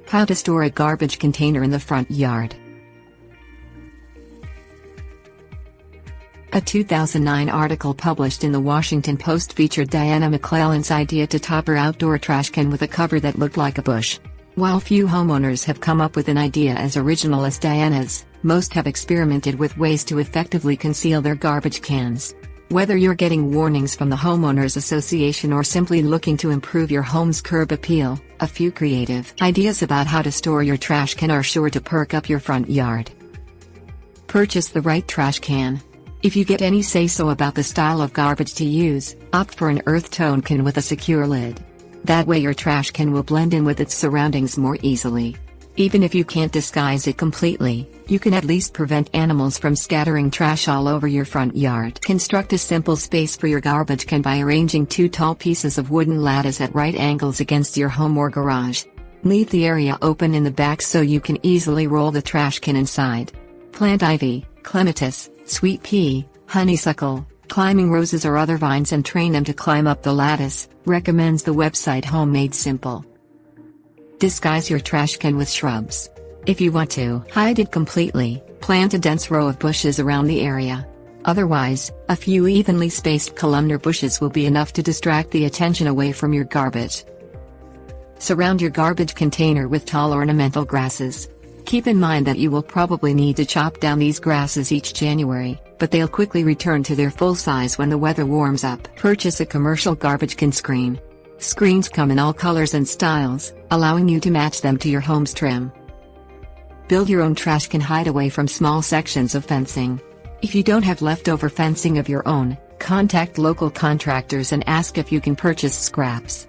How to store a garbage container in the front yard. A 2009 article published in the Washington Post featured Diana McLellan's idea to top her outdoor trash can with a cover that looked like a bush. While few homeowners have come up with an idea as original as Diana's, most have experimented with ways to effectively conceal their garbage cans. Whether you're getting warnings from the Homeowners Association or simply looking to improve your home's curb appeal, a few creative ideas about how to store your trash can are sure to perk up your front yard. Purchase the right trash can. If you get any say-so about the style of garbage to use, opt for an earth tone can with a secure lid. That way your trash can will blend in with its surroundings more easily. Even if you can't disguise it completely, you can at least prevent animals from scattering trash all over your front yard. Construct a simple space for your garbage can by arranging 2 tall pieces of wooden lattice at right angles against your home or garage. Leave the area open in the back so you can easily roll the trash can inside. Plant ivy, clematis, sweet pea, honeysuckle, climbing roses or other vines and train them to climb up the lattice, recommends the website Homemade Simple. Disguise your trash can with shrubs. If you want to hide it completely, plant a dense row of bushes around the area. Otherwise, a few evenly spaced columnar bushes will be enough to distract the attention away from your garbage. Surround your garbage container with tall ornamental grasses. Keep in mind that you will probably need to chop down these grasses each January, but they'll quickly return to their full size when the weather warms up. Purchase a commercial garbage can screen. Screens come in all colors and styles, allowing you to match them to your home's trim. Build your own trash can hideaway from small sections of fencing. If you don't have leftover fencing of your own, contact local contractors and ask if you can purchase scraps.